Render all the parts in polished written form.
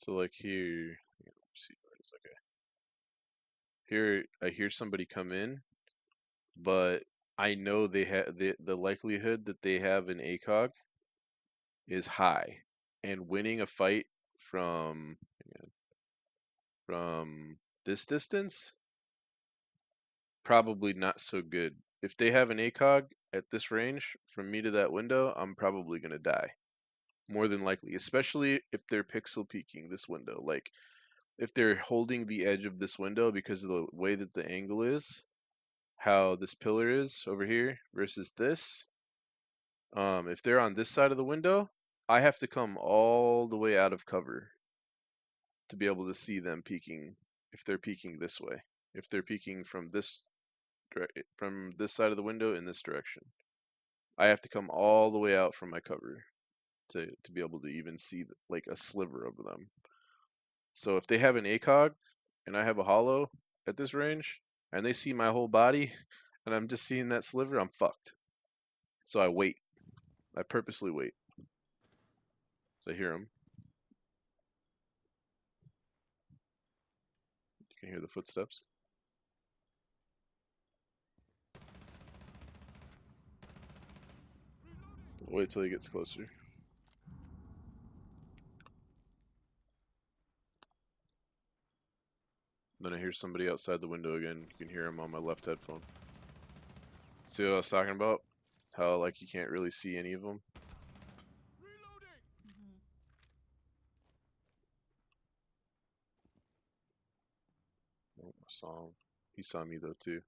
So like here, let's see where it is. Okay. Here I hear somebody come in, but I know they have the likelihood that they have an ACOG is high, and winning a fight from from this distance probably not so good. If they have an ACOG at this range from me to that window, I'm probably gonna die. More than likely, especially if they're pixel peeking this window. Like if they're holding the edge of this window because of the way that the angle is, how this pillar is over here versus this. If they're on this side of the window, I have to come all the way out of cover to be able to see them peeking. If they're peeking this way, if they're peeking from this side of the window in this direction, I have to come all the way out from my cover to be able to even see like a sliver of them. So if they have an ACOG and I have a hollow at this range and they see my whole body and I'm just seeing that sliver, I'm fucked. So I wait. I purposely wait. So I hear them. You can hear the footsteps. Wait till he gets closer. Then I hear somebody outside the window again. You can hear him on my left headphone. See what I was talking about? How like you can't really see any of them. Oh, I saw him. He saw me though too.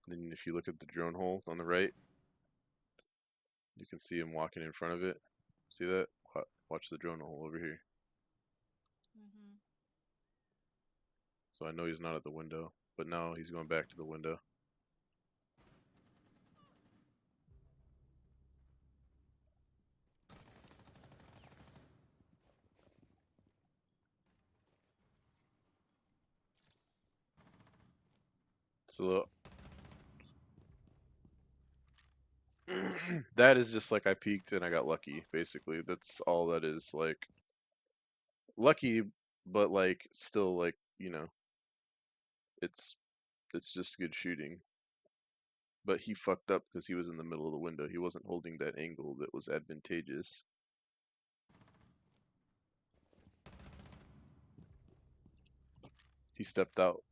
Then if you look at the drone hole on the right, you can see him walking in front of it. See that? Watch the drone hole over here. So I know he's not at the window, but now he's going back to the window. So that is just like I peeked and I got lucky, basically. That's all that is. Like lucky, but like still like, it's it's just good shooting. But he fucked up because he was in the middle of the window. He wasn't holding that angle that was advantageous. He stepped out.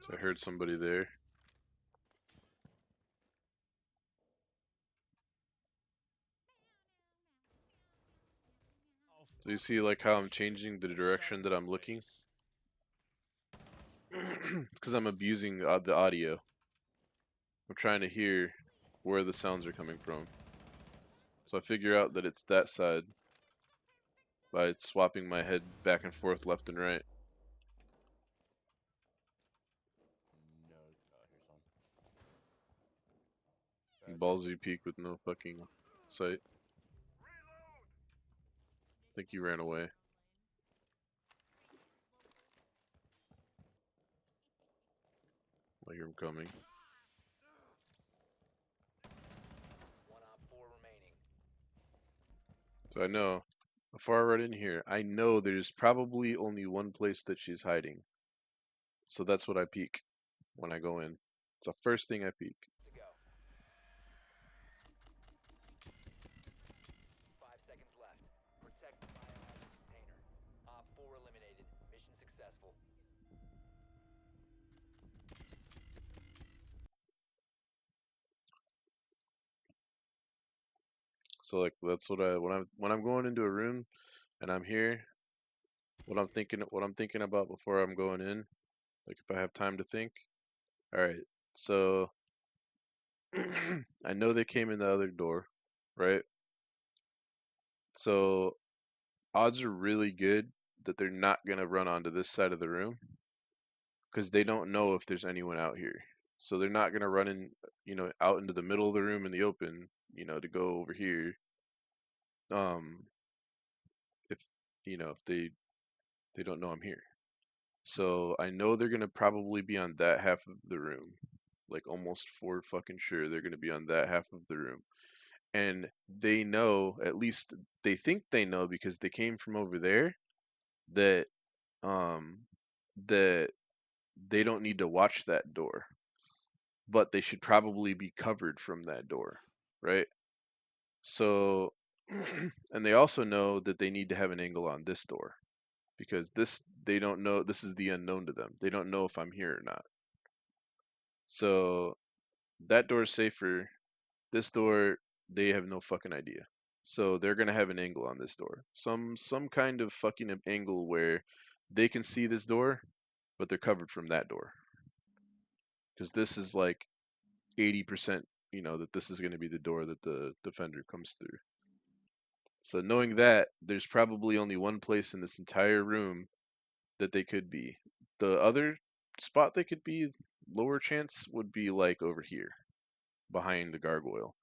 So I heard somebody there. So you see like how I'm changing the direction that I'm looking? Because I'm abusing the audio. I'm trying to hear where the sounds are coming from. So I figure out that it's that side by swapping my head back and forth left and right. Ballsy peek with no fucking sight. I think he ran away. I hear him coming. So I know, before I run in here, I know there's probably only one place that she's hiding. So that's what I peek when I go in. It's the first thing I peek. So like that's what when I'm going into a room and I'm here, what I'm thinking about before I'm going in, like if I have time to think. All right. So I know they came in the other door, right? So odds are really good that they're not going to run onto this side of the room because they don't know if there's anyone out here. So they're not going to run in, out into the middle of the room in the open, to go over here um, if if they don't know I'm here. So I know they're gonna probably be on that half of the room, like almost for fucking sure they're gonna be on that half of the room. And they know, at least they think they know because they came from over there, that um that they don't need to watch that door, but they should probably be covered from that door, right? So and they also know that they need to have an angle on this door because this they don't know, this is the unknown to them. They don't know if I'm here or not. So that door is safer. This door, they have no fucking idea. So they're gonna have an angle on this door. Some kind of fucking angle where they can see this door, but they're covered from that door. Because this is like 80%, that this is gonna be the door that the defender comes through. So knowing that, there's probably only one place in this entire room that they could be. The other spot they could be, lower chance, would be like over here, behind the gargoyle.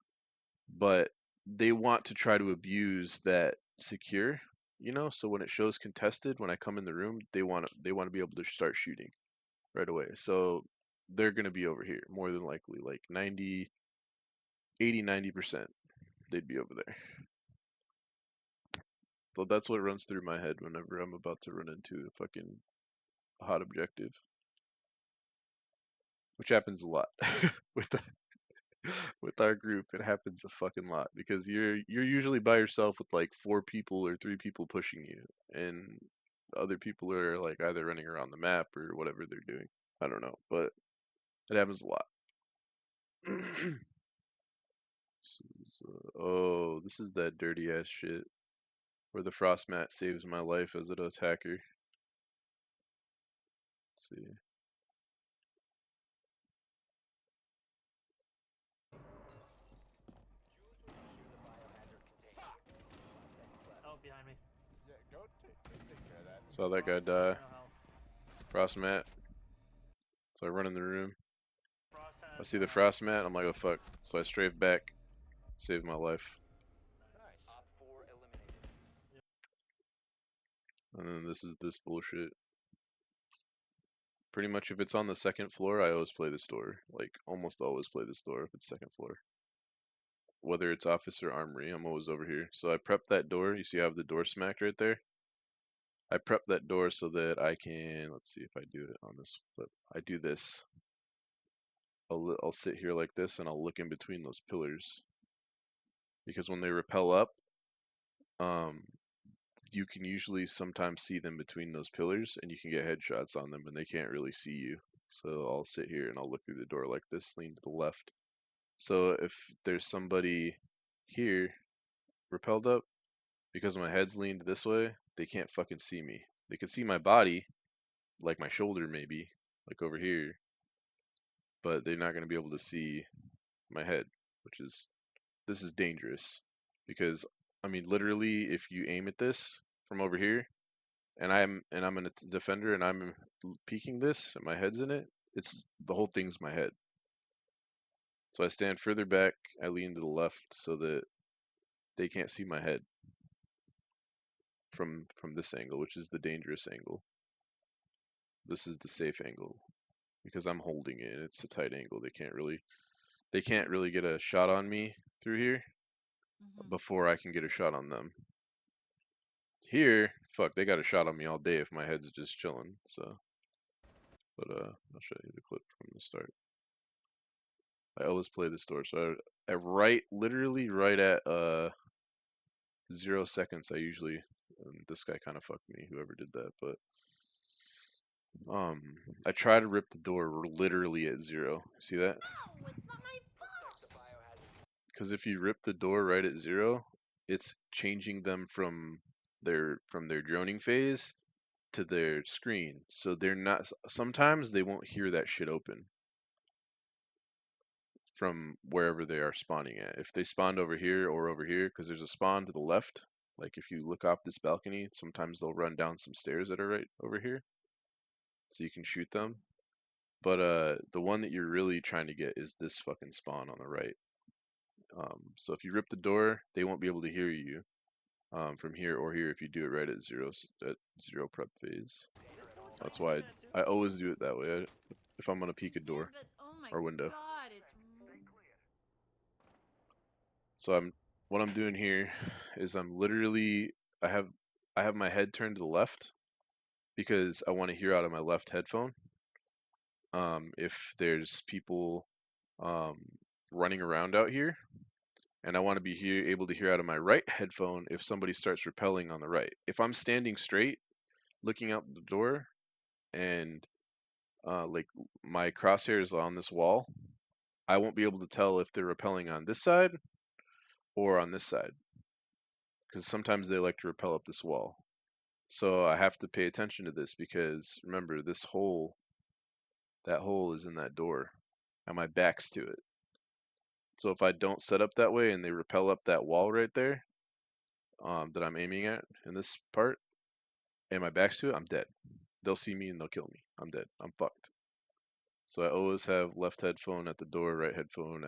But they want to try to abuse that secure, so when it shows contested, when I come in the room, they want to be able to start shooting right away. So they're going to be over here more than likely, like 90, 80, 90% they'd be over there. So that's what runs through my head whenever I'm about to run into a fucking hot objective, which happens a lot with the, with our group. It happens a fucking lot because you're usually by yourself with like four people or three people pushing you, and other people are like either running around the map or whatever they're doing. I don't know, but it happens a lot. Oh, this is that dirty ass shit where the frost mat saves my life as an attacker. Let's see. Oh, behind me. Yeah, go take care of that. Saw that guy Frost has die. no health. Frost mat. So I run in the room. Frost I has see no the health. frost mat. I'm like, oh fuck. So I strafe back, save my life. Nice. Nice. Op 4 eliminated. And then this is this bullshit. Pretty much if it's on the second floor, I always play this door. Like almost always play this door if it's second floor. Whether it's office or armory, I'm always over here. So I prep that door. You see I have the door smacked right there? I prep that door so that I can, let's see if I do it on this flip. I do this. I'll sit here like this and I'll look in between those pillars. Because when they rappel up, um, you can usually sometimes see them between those pillars and you can get headshots on them and they can't really see you. So I'll sit here and I'll look through the door like this, lean to the left. So if there's somebody here repelled up, because my head's leaned this way, they can't fucking see me. They can see my body, like my shoulder maybe, like over here, but they're not going to be able to see my head, which is, this is dangerous. Because, I mean, literally, if you aim at this from over here, and I'm a defender and I'm peeking this and my head's in it, it's the whole thing's my head. So I stand further back, I lean to the left so that they can't see my head from this angle, which is the dangerous angle. This is the safe angle because I'm holding it and it's a tight angle. They can't really get a shot on me through here before I can get a shot on them. Here, fuck, they got a shot on me all day if my head's just chilling. So, but I'll show you the clip from the start. I always play this door, so literally right at 0 seconds, I usually. And this guy kind of fucked me, whoever did that, but I try to rip the door literally at 0. See that? No, it's not my fault. Protect the biohazard. Because if you rip the door right at 0, it's changing them from their droning phase to their screen. So they're not. Sometimes they won't hear that shit open from wherever they are spawning at. If they spawned over here or over here, because there's a spawn to the left. Like if you look off this balcony, sometimes they'll run down some stairs that are right over here, so you can shoot them. But the one that you're really trying to get is this fucking spawn on the right. So if you rip the door, they won't be able to hear you. from here or here if you do it right at zero prep phase. Didn't someone tell That's you to why do that too? I always do it that way. If I'm gonna peek a door Yeah, but oh my or window. god, it's So what I'm doing here is I'm literally I have my head turned to the left because I want to hear out of my left headphone. If there's people um, running around out here, and I want to be able to hear out of my right headphone if somebody starts rappelling on the right. If I'm standing straight, looking out the door, and like my crosshairs on this wall, I won't be able to tell if they're rappelling on this side or on this side, because sometimes they like to rappel up this wall. So I have to pay attention to this because remember, that hole is in that door, and my back's to it. So if I don't set up that way and they rappel up that wall right there, that I'm aiming at in this part, and my back's to it, I'm dead. They'll see me and they'll kill me. I'm dead. I'm fucked. So I always have left headphone at the door, right headphone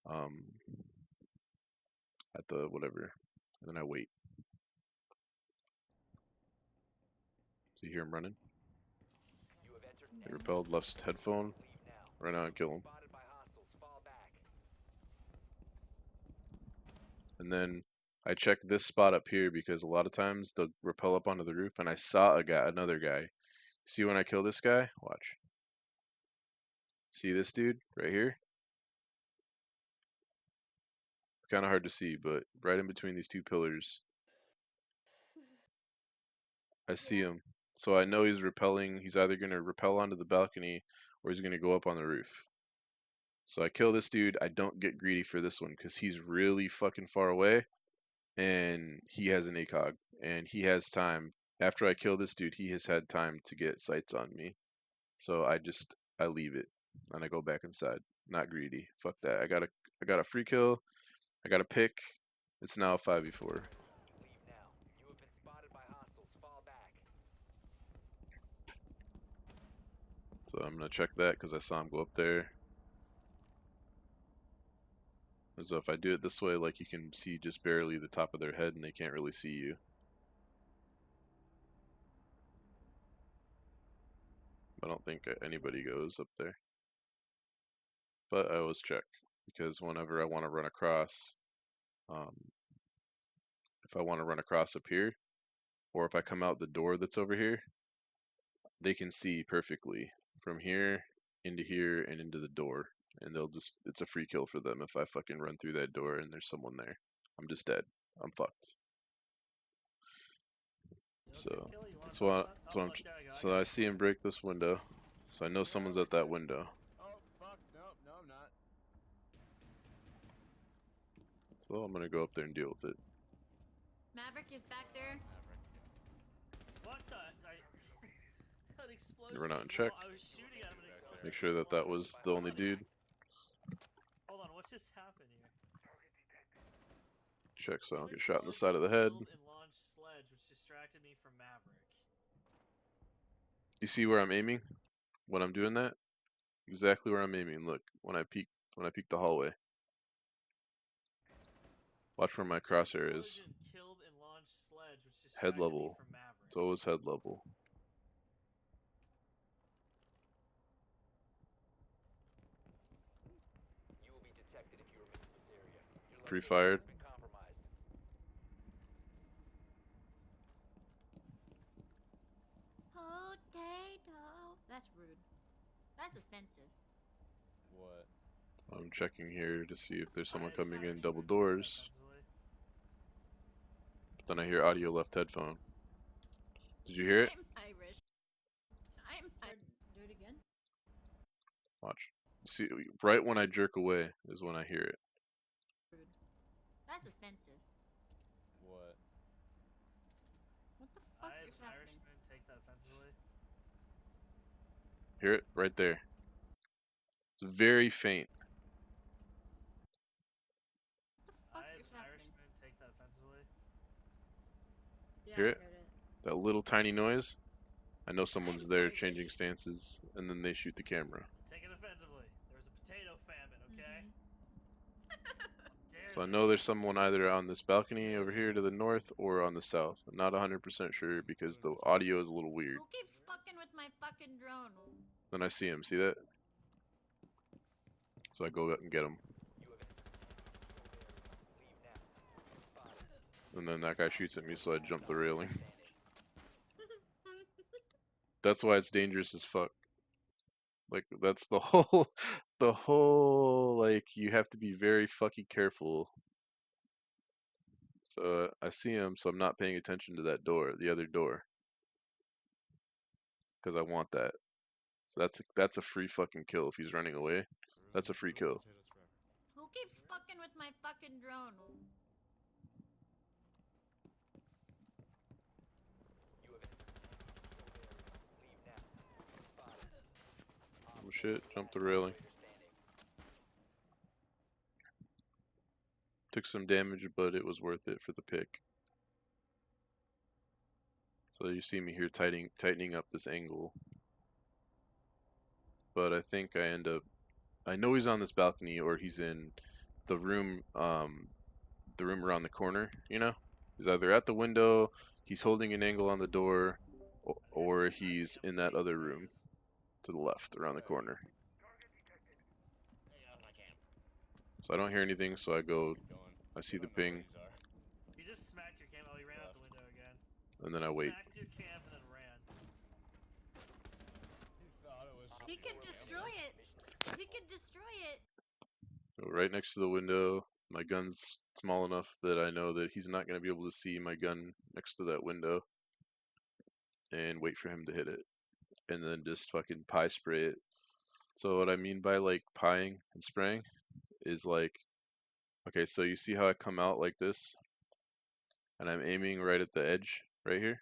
um at the whatever, and then I wait. So you hear him running. You have entered They repelled left headphone. leave now. Run out and kill him. Spotted by hostiles. Fall back. And then I check this spot up here because a lot of times they'll rappel up onto the roof, and I saw another guy. See when I kill this guy? Watch. See this dude right here? It's kind of hard to see, but right in between these two pillars, I see him. So I know he's rappelling. He's either going to rappel onto the balcony or he's going to go up on the roof. So I kill this dude. I don't get greedy for this one because he's really fucking far away and he has an ACOG and he has time. After I kill this dude, he has had time to get sights on me. So I leave it and I go back inside. Not greedy. Fuck that. I got a free kill. I got a pick. It's now a 5v4. Leave now. You have been spotted by hostiles. Fall back. So I'm gonna check that because I saw him go up there. So if I do it this way, like you can see just barely the top of their head and they can't really see you. I don't think anybody goes up there. But I always check because whenever I want to run across, if I want to run across up here, or if I come out the door that's over here, they can see perfectly from here into here and into the door. And it's a free kill for them if I fucking run through that door and there's someone there. I'm just dead. I'm fucked. So that's why so I see him break this window. So I know someone's at that window. Oh, fuck. Nope, no, I'm not. So I'm gonna go up there and deal with it. Maverick is back there. What the? That explosion. Run out and was low. check. I was shooting at him and explosion. Make sure that was the only dude. Hold on, what just happened here? Check so I don't Some get shot in the explosion side of the head. killed and launched sledge, which distracted me from Maverick. You see where I'm aiming? When I'm doing that? Exactly where I'm aiming. Look, when I peek the hallway. Watch where my Some crosshair is. explosion killed and launched sledge, which Head distracted me level. from Maverick. It's always head level. You will be detected if you remain in this area. Your Pre-fired. location has been compromised. Potato. That's rude. That's offensive. What? So I'm checking here to see if there's someone Irish coming in Irishman double took that doors. offensively. But then I hear audio left headphone. Did you hear it? I'm Irish. Do it again. Watch. See, right when I jerk away is when I hear it. Rude. That's offensive. What? What the fuck Irish is happening? Irishman take that offensively. Hear it? Right there. It's very faint. What the fuck Irish is happening? Irishman take that offensively. Yeah, Hear I it? heard it. That little tiny noise. I know someone's I'm there Irish. changing stances, and then they shoot the camera. Take it offensively. There was a potato famine, okay? Mhm. How dare So I know there's someone either on this balcony over here to the north or on the south. I'm not 100% sure because the audio is a little weird. Who keeps fucking with my fucking drone? Then I see him. See that? So I go up and get him. You have leave now. Spotted. And then that guy shoots at me, so I jump the railing. Standing. That's why it's dangerous as fuck. Like, that's the whole, like, you have to be very fucking careful. So I see him, so I'm not paying attention to that door, the other door. Because I want that. So that's a free fucking kill if he's running away. That's a free kill. Who keeps fucking with my fucking drone? You have leave now. Spotted. Oh shit, jump the railing. Standing. Took some damage, but it was worth it for the pick. So you see me here tightening up this angle. But I think I know he's on this balcony or he's in the room around the corner, you know? He's either at the window, he's holding an angle on the door, or he's in that other room to the left around the corner. So I don't hear anything, so I see the ping, You just smacked your cam. Oh, he ran out the window again. and then I wait. Smacked your cam and then ran. He could destroy it. He could destroy it. So right next to the window, my gun's small enough that I know that he's not going to be able to see my gun next to that window, and wait for him to hit it, and then just fucking pie spray it. So what I mean by like pieing and spraying is like, okay, so you see how I come out like this, and I'm aiming right at the edge right here,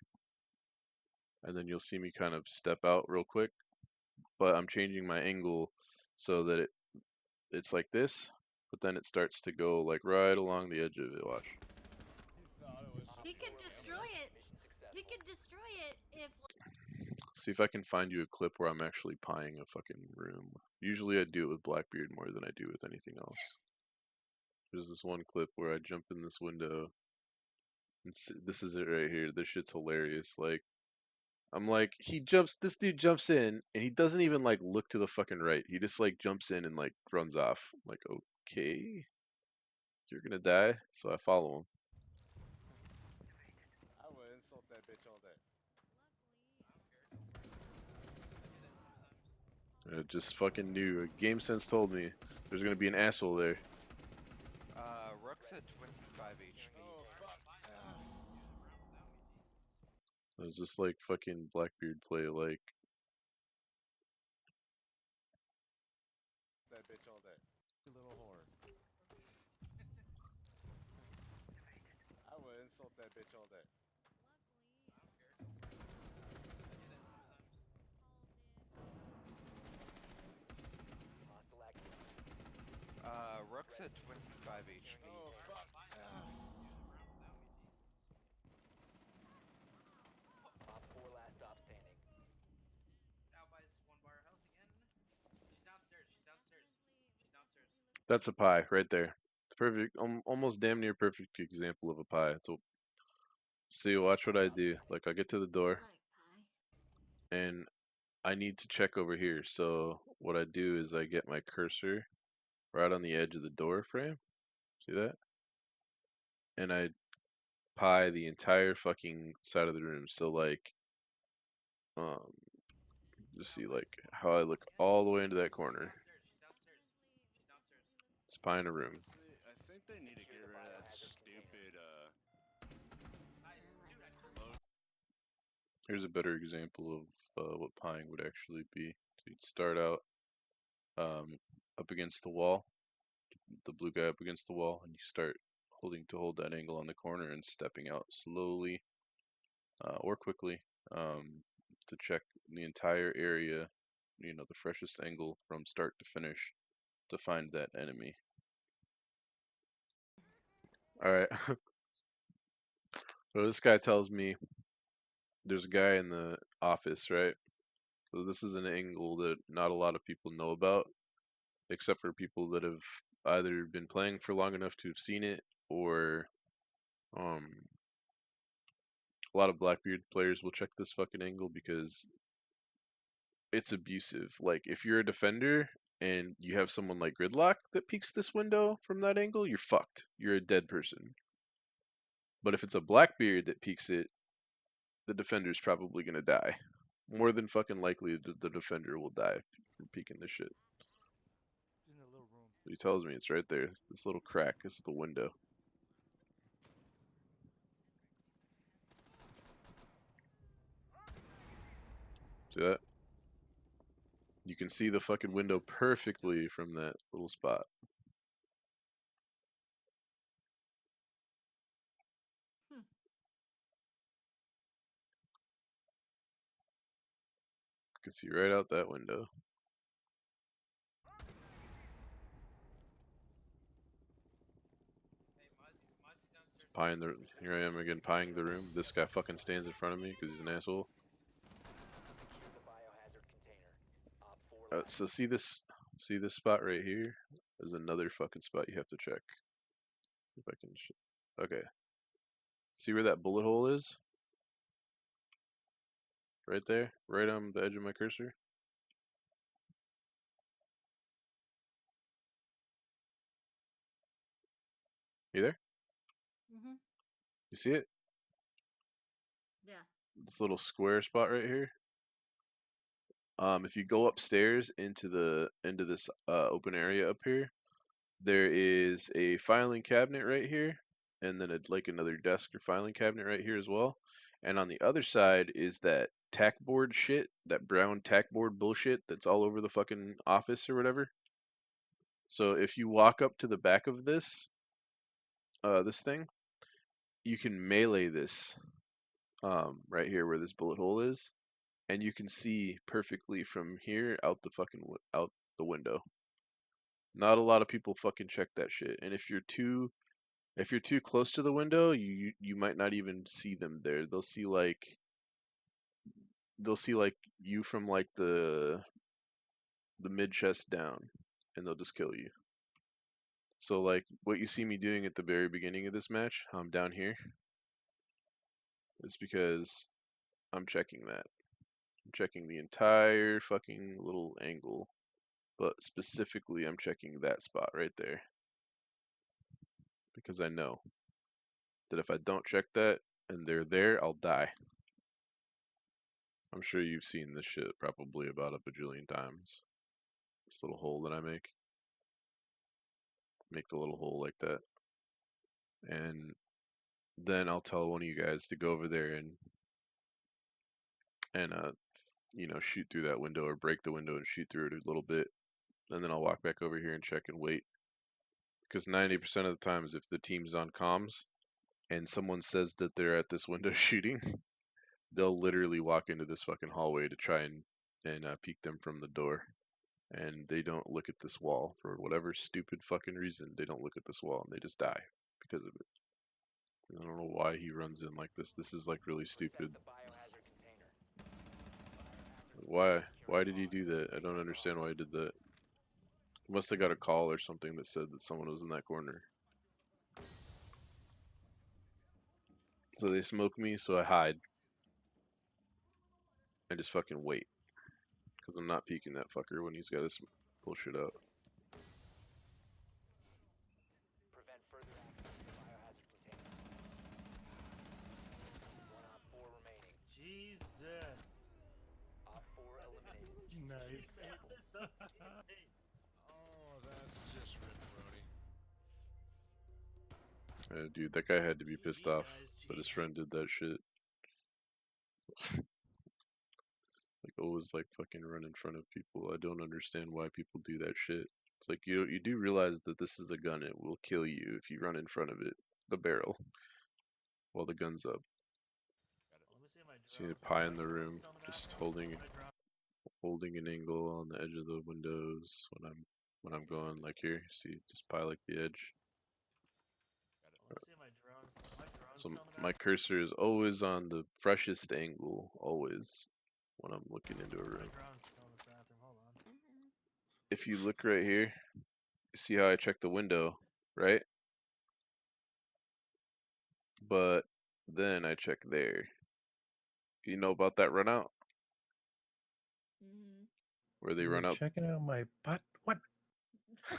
and then you'll see me kind of step out real quick, but I'm changing my angle so that it's like this, but then it starts to go like right along the edge of it. Watch. He could destroy it. He could destroy it if. See if I can find you a clip where I'm actually pieing a fucking room. Usually I do it with Blackbeard more than I do with anything else. There's this one clip where I jump in this window, and this is it right here. This shit's hilarious. Like, I'm like, this dude jumps in, and he doesn't even like look to the fucking right. He just like jumps in and like runs off. I'm like, okay, you're gonna die. So I follow him. I would insult that bitch all day. I just fucking knew. Game Sense told me there's gonna be an asshole there. Rook's at 25 HP. Oh fuck. It was just like fucking Blackbeard play like. That bitch all day. You little whore. I would insult that bitch all day. Hostile activity. Rook's at 25 HP. Oh fuck. Op 4 last stop standing. Out by this one bar house again. She's downstairs. She's downstairs. She's downstairs. That's a pie right there. Perfect, almost damn near perfect example of a pie. So, see, watch what I do. Like, I get to the door, Like pie. and I need to check over here. So, what I do is I get my cursor right on the edge of the door frame. See that? And I pie the entire fucking side of the room. So, like, just see, like, how I look all the way into that corner. She's downstairs. She's downstairs. It's pie in a room. Honestly, I think they need to get rid of that stupid Here's a better example of what pieing would actually be. So you'd start out up against the wall, the blue guy up against the wall, and you start hold that angle on the corner and stepping out slowly or quickly to check the entire area, you know, the freshest angle from start to finish to find that enemy. Alright. So this guy tells me there's a guy in the office, right? So this is an angle that not a lot of people know about, except for people that have either been playing for long enough to have seen it, or a lot of Blackbeard players will check this fucking angle because it's abusive. Like, if you're a defender and you have someone like Gridlock that peeks this window from that angle, you're fucked. You're a dead person. But if it's a Blackbeard that peeks it, the defender's probably gonna die. More than fucking likely, the defender will die from peeking this shit. In the little room. He tells me it's right there. This little crack is the window. See that? You can see the fucking window perfectly from that little spot. You can see right out that window. Hey, Mozzie's downstairs. Pieing the. Here I am again, pieing the room. This guy fucking stands in front of me because he's an asshole. Secure the biohazard container. Op 4 last. So see this spot right here? There's another fucking spot you have to check. See if I can. Okay. See where that bullet hole is? Right there, right on the edge of my cursor. You there? Mhm. You see it? Yeah. This little square spot right here. If you go upstairs into this open area up here, there is a filing cabinet right here, and then like another desk or filing cabinet right here as well. And on the other side is that tack board shit, that brown tack board bullshit that's all over the fucking office or whatever. So if you walk up to the back of this thing, you can melee this right here where this bullet hole is, and you can see perfectly from here out out the window. Not a lot of people fucking check that shit, and if you're too close to the window, you might not even see them there. They'll see like you from like the mid chest down, and they'll just kill you. So like what you see me doing at the very beginning of this match, I'm down here, is because I'm checking that. I'm checking the entire fucking little angle, but specifically I'm checking that spot right there. Because I know that if I don't check that and they're there, I'll die. I'm sure you've seen this shit probably about a bajillion times. This little hole that I make. Make the little hole like that. And then I'll tell one of you guys to go over there and you know, shoot through that window or break the window and shoot through it a little bit. And then I'll walk back over here and check and wait. Because 90% of the times if the team's on comms and someone says that they're at this window shooting, they'll literally walk into this fucking hallway to try and peek them from the door. And they don't look at this wall for whatever stupid fucking reason. They don't look at this wall and they just die because of it. And I don't know why he runs in like this. This is like really stupid. Protect the biohazard container. Why did he do that? I don't understand why he did that. He must have got a call or something that said that someone was in that corner. So they smoke me, so I hide. I just fucking wait. Because I'm not peeking that fucker when he's got his bullshit out. Prevent further access to the biohazard container. 1 Op 4 remaining. Jesus. Op 4 eliminated. Nice. Oh, that's just ripperoni. Dude, that guy had to be pissed GG, off guys, that his GG. friend did that shit. Like always like fucking run in front of people. I don't understand why people do that shit. It's like you do realize that this is a gun. It will kill you if you run in front of it, the barrel, while the gun's up. Let me see if my See the drone's- pie in my the drone's room, still in the just bathroom. holding My drone- holding an angle on the edge of the windows when I'm going like here. See, just pie like the edge. Let me see if my drone's So still in the my bathroom. cursor is always on the freshest angle, always, when I'm looking into a My room. drone's still in this bathroom. Hold on. If you look right here, see how I check the window, right? But then I check there. You know about that run out? Mm-hmm. Where they You run were out? checking out my butt. What?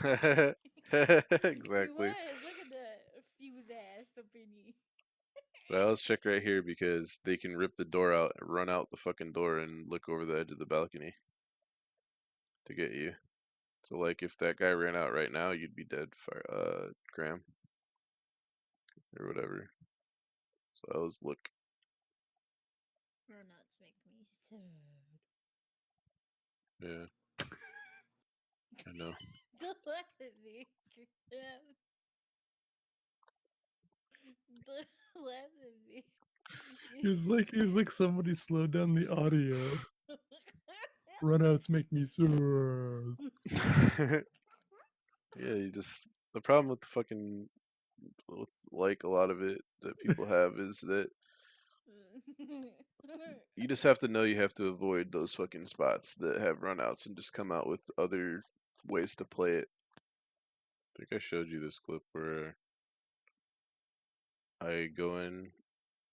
Exactly. He was. Look at the fuse ass up in you. But let's check right here because they can rip the door out, run out the fucking door, and look over the edge of the balcony to get you. So like, if that guy ran out right now, you'd be dead, Graham, or whatever. So I was look. Runouts make me sad. Yeah, I know. Don't laugh at me. Don't laugh at me. It was like somebody slowed down the audio. Runouts make me sad. Yeah, you just the problem with the fucking with like a lot of it that people have is that you just have to know you have to avoid those fucking spots that have runouts and just come out with other ways to play it. I think I showed you this clip where I go in,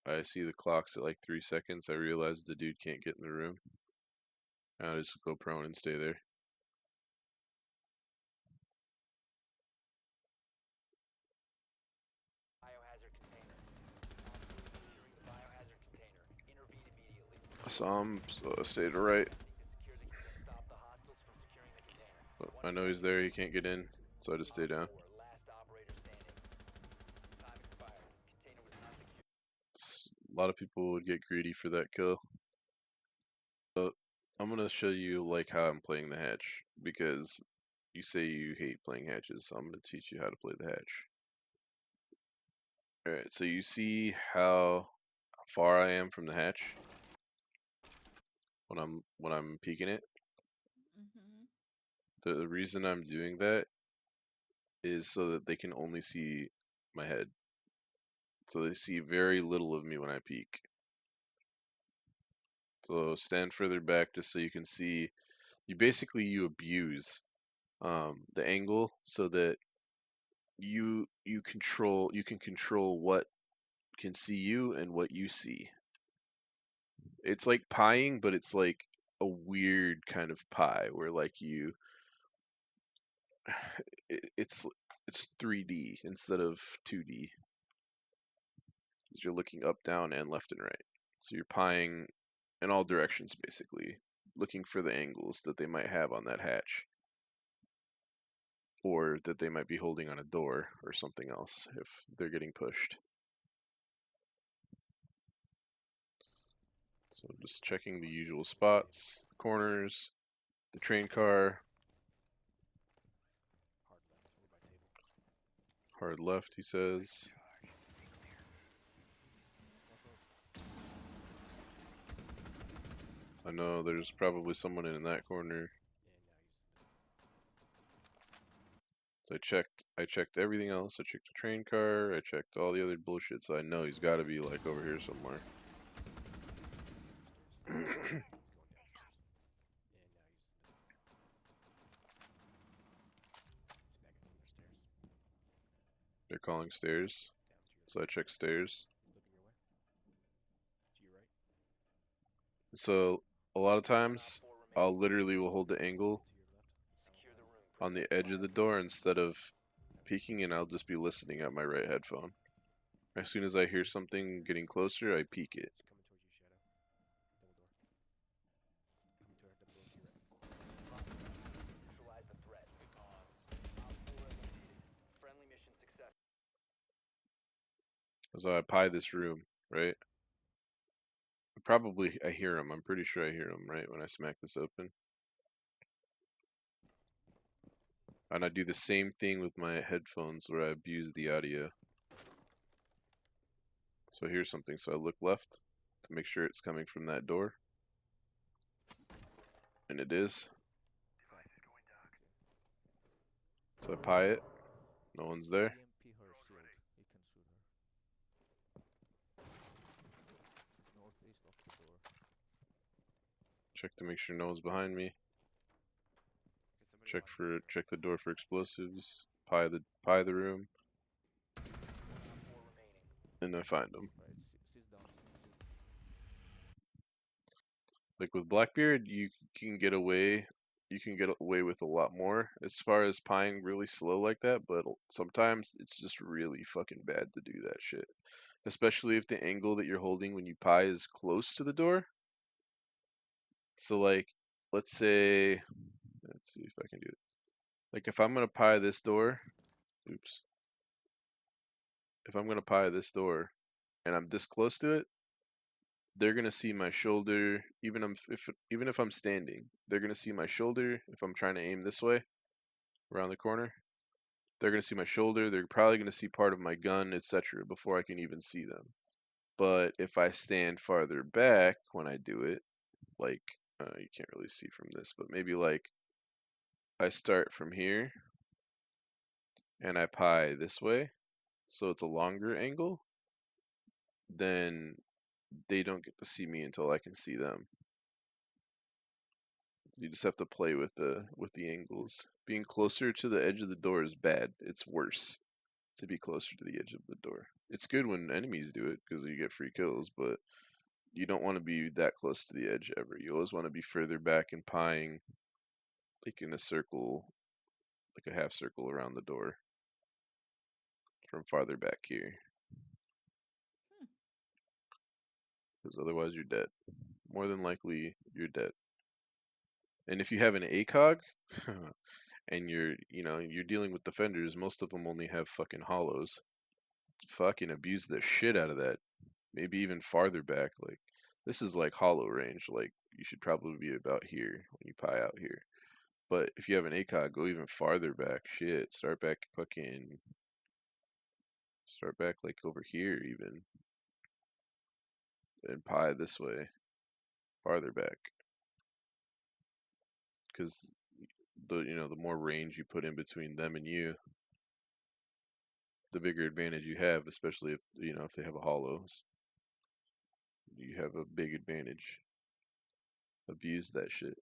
I see the clock's at like 3 seconds, I realize the dude can't get in the room, and I just go prone and stay there. Biohazard container. Securing the biohazard container. Intervene immediately. I saw him, so I stayed right. Secure the stop the hostiles from securing the container. But I know he's there, he can't get in, so I just stay down. Last operator standing. Time expired. Container was not secured. A lot of people would get greedy for that kill. So I'm gonna show you like how I'm playing the hatch because you say you hate playing hatches, so I'm gonna teach you how to play the hatch. Alright, so you see how far I am from the hatch when I'm peeking it? Mm-hmm. The reason I'm doing that is so that they can only see my head. So they see very little of me when I peek. So stand further back just so you can see. You abuse the angle so that you can control what can see you and what you see. It's like pieing, but it's like a weird kind of pie where like it's 3D instead of 2D. Because you're looking up, down, and left and right. So you're pieing in all directions basically, looking for the angles that they might have on that hatch. Or that they might be holding on a door or something else if they're getting pushed. So just checking the usual spots, corners, the train car. Hard left, he says. I know there's probably someone in that corner. So I checked everything else. I checked the train car, I checked all the other bullshit, so I know he's gotta be like over here somewhere. They're calling stairs. So I check stairs. So a lot of times I'll literally will hold the angle Secure the room. on the edge of the door instead of peeking, and I'll just be listening at my right headphone. As soon as I hear something getting closer, I peek it. Neutralize the threat. Op 4 eliminated. Friendly mission success. So I pie this room, right? I hear him. I'm pretty sure I hear him, right, when I smack this open. And I do the same thing with my headphones where I abuse the audio. So here's something. So I look left to make sure it's coming from that door. And it is. So I pie it. No one's there. Check to make sure no one's behind me. check the door for explosives. Pie the room, and I find them. Like with Blackbeard, you can get away. You can get away with a lot more as far as pieing really slow like that, but sometimes it's just really fucking bad to do that shit. Especially if the angle that you're holding when you pie is close to the door. So like, let's say, let's see if I can do it. Like if I'm gonna pie this door, oops. If I'm gonna pie this door, and I'm this close to it, they're gonna see my shoulder. Even if I'm standing, they're gonna see my shoulder. If I'm trying to aim this way, around the corner, they're gonna see my shoulder. They're probably gonna see part of my gun, etc. before I can even see them. But if I stand farther back when I do it, like you can't really see from this, but maybe like I start from here and I pie this way, so it's a longer angle, then they don't get to see me until I can see them. You just have to play with the angles. Being closer to the edge of the door is bad. It's worse to be closer to the edge of the door. It's good when enemies do it because you get free kills, but you don't want to be that close to the edge ever. You always want to be further back and pieing, like in a circle, like a half circle around the door from farther back here. Because otherwise you're dead. More than likely you're dead. And if you have an ACOG and you're dealing with defenders, most of them only have fucking hollows. Fucking abuse the shit out of that. Maybe even farther back. Like this is like hollow range. Like you should probably be about here when you pie out here. But if you have an ACOG, go even farther back. Shit, start back like over here even, and pie this way, farther back. Because the more range you put in between them and you, the bigger advantage you have, especially if they have a hollows. You have a big advantage. Abuse that shit.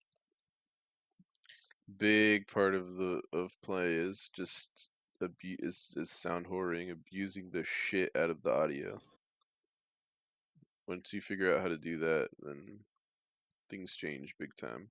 Big part of play is just is sound whoring, abusing the shit out of the audio. Once you figure out how to do that, then things change big time.